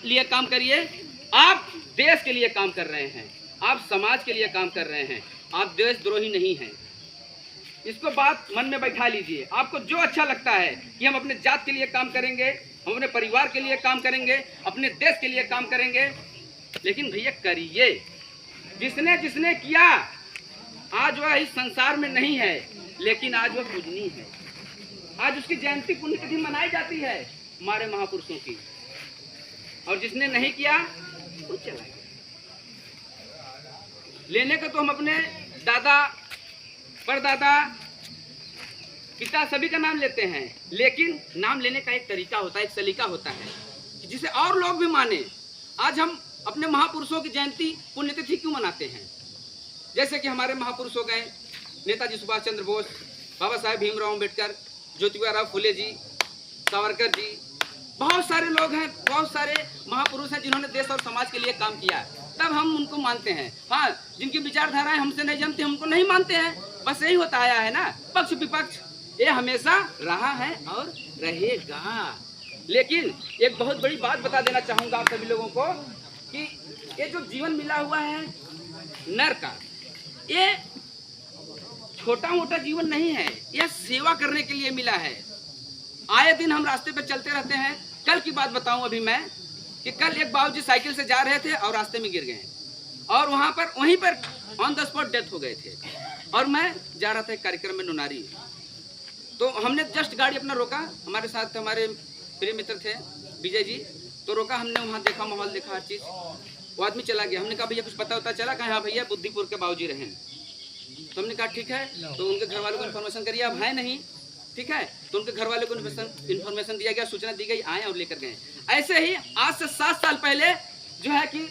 लिए काम करिए, आप देश के लिए काम कर रहे हैं, आप समाज के लिए काम कर रहे हैं, आप देशद्रोही नहीं हैं। इसको बात मन में बैठा लीजिए। आपको जो अच्छा लगता है कि हम अपने जात के लिए काम करेंगे, हम अपने परिवार के लिए काम करेंगे, अपने देश के लिए काम करेंगे, लेकिन भैया करिए। जिसने जिसने किया आज वह इस संसार में नहीं है, लेकिन आज वह पूजनीय है। आज उसकी जयंती पुण्यतिथि मनाई जाती है हमारे महापुरुषों की, और जिसने नहीं किया वो चला गया। लेने को तो हम अपने दादा, परदादा, पिता सभी का नाम लेते हैं, लेकिन नाम लेने का एक तरीका होता है, एक सलीका होता है, जिसे और लोग भी माने। आज हम अपने महापुरुषों की जयंती पुण्यतिथि क्यों मनाते हैं? जैसे कि हमारे महापुरुष हो गए नेताजी सुभाष चंद्र बोस, बाबा साहेब भीमराव अम्बेडकर, ज्योतिबा फुले जी, सावरकर जी, बहुत सारे लोग हैं, बहुत सारे महापुरुष हैं जिन्होंने देश और समाज के लिए काम किया, तब हम उनको मानते हैं। हाँ, जिनकी विचारधाराएं हमसे नहीं जमती, हमको नहीं मानते हैं, बस यही होता आया है ना। पक्ष विपक्ष ये हमेशा रहा है और रहेगा। लेकिन एक बहुत बड़ी बात बता देना चाहूँगा आप सभी लोगों को कि ये जो जीवन मिला हुआ है नर का, ये छोटा मोटा जीवन नहीं है, यह सेवा करने के लिए मिला है। आए दिन हम रास्ते पे चलते रहते हैं। कल की बात बताऊं अभी मैं कि कल एक बाबूजी साइकिल से जा रहे थे और रास्ते में गिर गए, और वहीं पर ऑन द स्पॉट डेथ हो गए थे। और मैं जा रहा था एक कार्यक्रम में नुनारी, तो हमने जस्ट गाड़ी अपना रोका, हमारे साथ हमारे प्रिय मित्र थे विजय जी, तो रोका, हमने वहाँ देखा, माहौल देखा, हर चीज़। वो आदमी चला गया। हमने कहा भैया कुछ पता होता चला? कहा हाँ भैया बुद्धिपुर के बाबूजी रहे। तो हमने कहा ठीक है, तो उनके घर वालों को इन्फॉर्मेशन करिए, अब है नहीं, ठीक है, तो उनके घर वालों को इन्फॉर्मेशन दिया गया, सूचना दी गई, आए और लेकर गए। ऐसे ही आज से 7 साल पहले जो है कि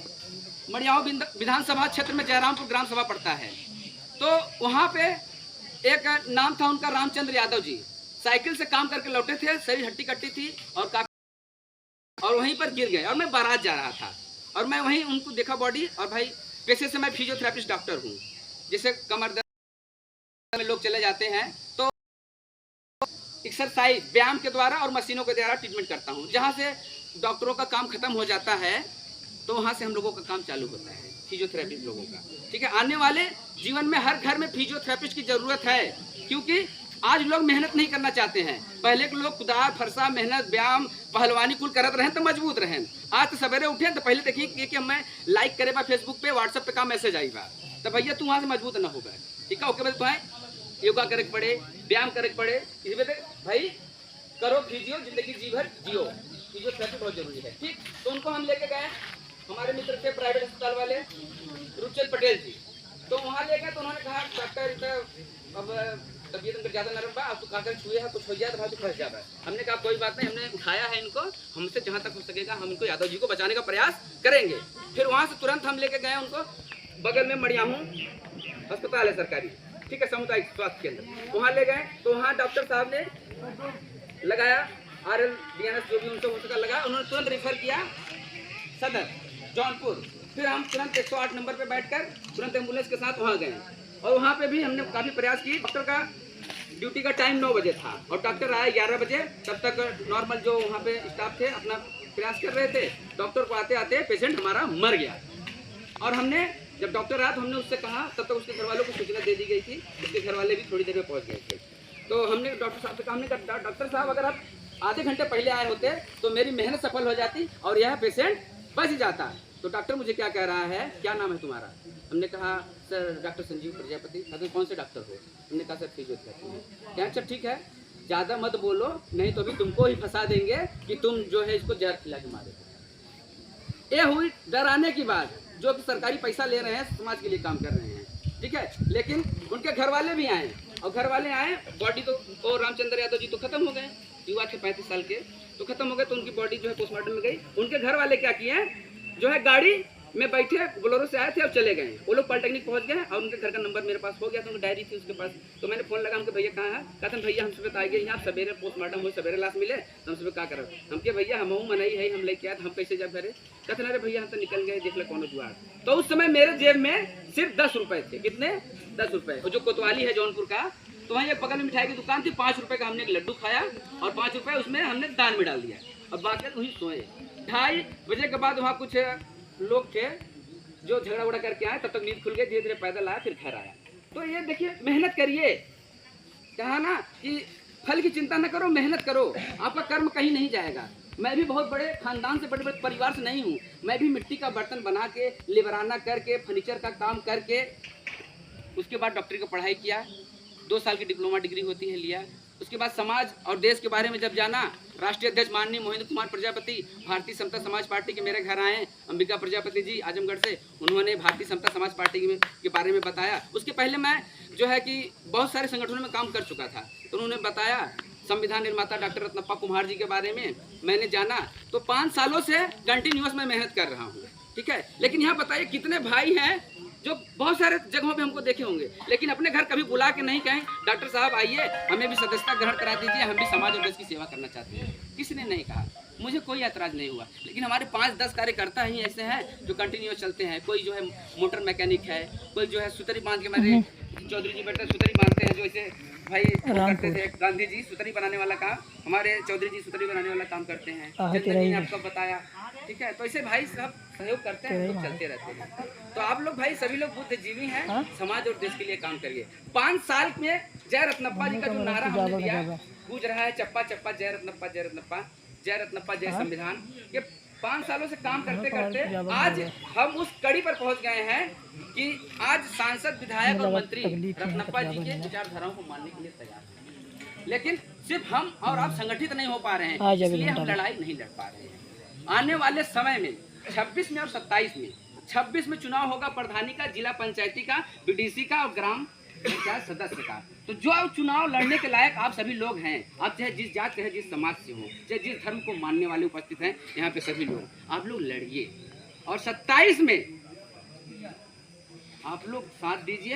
मड़ियाओं विधानसभा क्षेत्र में जयरामपुर ग्राम सभा पड़ता है, तो वहाँ पे एक नाम था उनका रामचंद्र यादव जी, साइकिल से काम करके लौटे थे, शरीर हट्टी कट्टी थी और वहीं पर गिर गए। और मैं बारात जा रहा था और मैं वहीं उनको देखा बॉडी। और भाई पेशे से मैं फिजियोथेरेपिस्ट डॉक्टर हूँ, जैसे कमर दर्द में लोग चले जाते हैं तो एक्सरसाइज व्यायाम के द्वारा और मशीनों के द्वारा ट्रीटमेंट करता हूँ। जहाँ से डॉक्टरों का काम खत्म हो जाता है तो वहाँ से हम लोगों का काम चालू होता है, फिजियोथेरेपिस्ट लोगों का, ठीक है। आने वाले जीवन में हर घर में फिजियोथेरेपिस्ट की जरूरत है, क्योंकि आज लोग मेहनत नहीं करना चाहते हैं। पहले के लोग कुदार फरसा मेहनत व्यायाम पहलवानी कुल करत रहे तो मजबूत रहे। आज तो सवेरे उठे तो पहले देखिए कि मैं लाइक करे बा फेसबुक पे, व्हाट्सएप पे का मैसेज आई बा, तो भैया तू वहाँ से मजबूत ना होगा, ठीक है। ओके भाई, तो योगा करे पड़े, व्यायाम करे पड़े, इसी वजह भाई करो फिजियो, जिंदगी जी भर जियो, फिजियोथेरेपी बहुत जरूरी है, ठीक। तो उनको हम लेके गए, हमारे मित्र थे प्राइवेट अस्पताल वाले रुचल पटेल जी, तो वहाँ ले गए। तो उन्होंने कहा डॉक्टर अब तबीयत उनका ज़्यादा नरम बा, अब तो खाकर छुए है कुछ हो जाए तो भाई तो फंस जाता है। हमने कहा कोई बात नहीं, हमने उठाया है इनको, हमसे जहाँ तक हो सकेगा हम इनको यादव जी को बचाने का प्रयास करेंगे। फिर वहाँ से तुरंत हम लेके गए उनको, बगल में मड़ियाहूँ अस्पताल है सरकारी, ठीक है, सामुदायिक स्वास्थ्य केंद्र, वहाँ ले गए। तो वहाँ डॉक्टर साहब ने लगाया RL DNS जो भी उनसे हो सका लगा, उन्होंने तुरंत रेफर किया सदर जौनपुर। फिर हम तुरंत 108 नंबर पे बैठकर तुरंत एम्बुलेंस के साथ वहाँ गए, और वहाँ पे भी हमने काफ़ी प्रयास किए। डॉक्टर का ड्यूटी का टाइम 9 बजे था और डॉक्टर आया 11 बजे। तब तक नॉर्मल जो वहाँ पे स्टाफ थे अपना प्रयास कर रहे थे। डॉक्टर को आते आते पेशेंट हमारा मर गया, और हमने जब डॉक्टर आया तो हमने उससे कहा, तब तक उसके घर वालों को सूचना दे दी गई थी, उसके घर वाले भी थोड़ी देर में पहुँच गए थे। तो हमने डॉक्टर साहब से कहा, हमने कहा डॉक्टर साहब अगर आप आधे घंटे पहले आए होते तो मेरी मेहनत सफल हो जाती और यह पेशेंट बच जाता। तो डॉक्टर मुझे क्या कह रहा है, क्या नाम है तुम्हारा? हमने कहा सर डॉक्टर संजीव प्रजापति। कहते कौन से डॉक्टर हो? हमने कहा सर फिजियोथेरेपी। क्या अच्छा ठीक है, ज़्यादा मत बोलो नहीं तो अभी तुमको ही फंसा देंगे कि तुम जो है इसको जहर खिला के मारे। ये हुई डराने की बात, जो कि सरकारी पैसा ले रहे हैं, समाज के लिए काम कर रहे हैं, ठीक है। लेकिन उनके घर वाले भी आए, और घर वाले आए, बॉडी तो रामचंद्र यादव जी तो खत्म हो गए, युवा थे 35 साल के, तो खत्म हो गए। तो उनकी बॉडी जो है पोस्टमार्टम में गई। उनके घर वाले क्या किए, जो है गाड़ी में बैठे बोलेरो से आए थे और चले गए। वो लोग पॉलिटेक्निक पहुंच गए और उनके घर का नंबर मेरे पास हो गया, तो उनकी डायरी थी उसके पास। तो मैंने फोन लगा, उनके भैया कहाँ है? कहते हैं भैया हम सुबह आ गए यहाँ, सवेरे पोस्टमार्टम हो, सवेरे लाश मिले, हम सुबह क्या करें? हम क्या भैया हम मनाई है, हम लेके आए, हम कैसे जाए घरे? कहते अरे भैया हम तो निकल गए, देख ले कौन जुआर। तो उस समय मेरे जेब में सिर्फ 10 रुपए थे। कितने? 10 रुपए। और जो कोतवाली है जौनपुर का, तो वहीं एक बगल में मिठाई की दुकान थी, 5 रुपए का हमने एक लड्डू खाया और 5 रुपए उसमें हमने दान में डाल दिया और बाकी वहीं सोए। 2:30 बजे के बाद वहाँ कुछ लोग थे जो झगड़ा उगड़ा करके आए, तब तक नींद खुल गई, धीरे धीरे पैदल आया, फिर घर आया। तो ये देखिए, मेहनत करिए, कहा ना कि फल की चिंता न करो, मेहनत करो, आपका कर्म कहीं नहीं जाएगा। मैं भी बहुत बड़े खानदान से, बड़े बड़े परिवार से नहीं हूँ। मैं भी मिट्टी का बर्तन बना के, लेबराना करके, फर्नीचर का काम करके, उसके बाद डॉक्टरी की पढ़ाई किया, 2 साल की डिप्लोमा डिग्री होती है, लिया। उसके बाद समाज और देश के बारे में जब जाना, राष्ट्रीय अध्यक्ष माननीय मोहिंद्र कुमार प्रजापति भारतीय समता समाज पार्टी के मेरे घर आए, अंबिका प्रजापति जी आजमगढ़ से, उन्होंने भारतीय समता समाज पार्टी के बारे में बताया। उसके पहले मैं जो है कि बहुत सारे संगठनों में काम कर चुका था, तो उन्होंने बताया संविधान निर्माता डॉक्टर रत्नप्पा कुम्हार जी के बारे में मैंने जाना। तो 5 सालों से कंटिन्यूअस मैं मेहनत कर रहा हूँ, ठीक है। लेकिन यहाँ बताइए कितने भाई हैं जो बहुत सारे जगहों पे हमको देखे होंगे, लेकिन अपने घर कभी बुला के नहीं कहें डॉक्टर साहब आइए, हमें भी सदस्यता ग्रहण करा दीजिए, हम भी समाज और देश की सेवा करना चाहते हैं। किसी ने नहीं कहा, मुझे कोई ऐतराज़ नहीं हुआ। लेकिन हमारे 5-10 कार्यकर्ता ही ऐसे हैं जो कंटिन्यूअस चलते हैं। कोई जो है मोटर मैकेनिक है, कोई जो है सुतरी बांध के, मेरे चौधरी जी बेटे सुतरी बांधते हैं, जो इसे भाई करते थे, गांधी जी सुतरी बनाने वाला काम, हमारे चौधरी जी सुतरी बनाने वाला काम करते हैं, चंदन जी ने आपको बताया, ठीक है। तो ऐसे भाई सब सहयोग करते हैं, तो चलते रहते हैं। तो आप लोग भाई सभी लोग बुद्धिजीवी हैं, समाज और देश के लिए काम करिए। 5 साल में जय रत्नप्पा जी का जो नारा हमने दिया गूंज रहा है, चप्पा चप्पा जय रत्नप्पा, जय रत्नप्पा, जय रत्नप्पा, जय संविधान। ये 5 सालों से काम करते करते आज हम उस कड़ी पर पहुंच गए हैं कि आज सांसद, विधायक और मंत्री रत्नप्पा जी के विचारधाराओं को मानने के लिए तैयार हैं। लेकिन सिर्फ हम और आप संगठित नहीं हो पा रहे हैं, इसलिए हम लड़ाई नहीं लड़ पा रहे हैं। आने वाले समय में 26 में और 27 में, 26 में चुनाव होगा प्रधानी का, जिला पंचायती का, बीडीसी का और ग्राम पंचायत सदस्य का। तो जो चुनाव लड़ने के लायक आप सभी लोग हैं, आप चाहे जिस जात चाहे जिस समाज से हो, चाहे जिस धर्म को मानने वाले उपस्थित हैं यहाँ पे सभी लोग, आप लोग लड़िए। और 27 में आप लोग साथ दीजिए,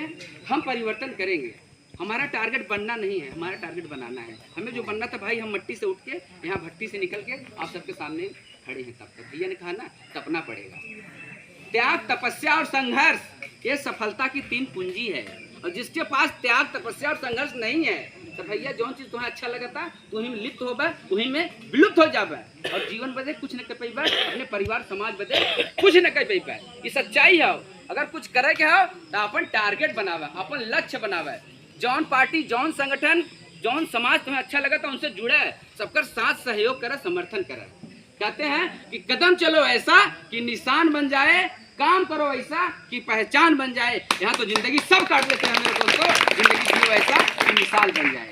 हम परिवर्तन करेंगे। हमारा टारगेट बनना नहीं है, हमारा टारगेट बनाना है। हमें जो बनना था भाई, हम मिट्टी से उठ के यहाँ भट्टी से निकल के आप सबके सामने खड़े हैं। तब तक भैया ने कहा ना, तपना पड़ेगा। त्याग, तपस्या और संघर्ष, ये सफलता की 3 पूंजी है। और जिसके पास त्याग, तपस्या और संघर्ष नहीं है, तो भैया जो चीज तुम्हें अच्छा लगता तो वहीं में लिप्त होगा, वहीं में विलुप्त हो जाबे, और जीवन बदे कुछ न कर पाइबा, अपने परिवार समाज बदे कुछ न कर पाइबा। ये सच्चाई है। अगर कुछ करे के हो तो अपन टारगेट बनावा, अपन लक्ष्य बनावा। जौन पार्टी, जौन संगठन, जौन समाज तुम्हें अच्छा लगा तो उनसे जुड़े, सबका साथ सहयोग करे, समर्थन करे। कहते हैं कि कदम चलो ऐसा कि निशान बन जाए, काम करो ऐसा कि पहचान बन जाए। यहाँ तो जिंदगी सब काट लेते हैं मेरे दोस्तों, जिंदगी जियो ऐसा कि मिसाल बन जाए।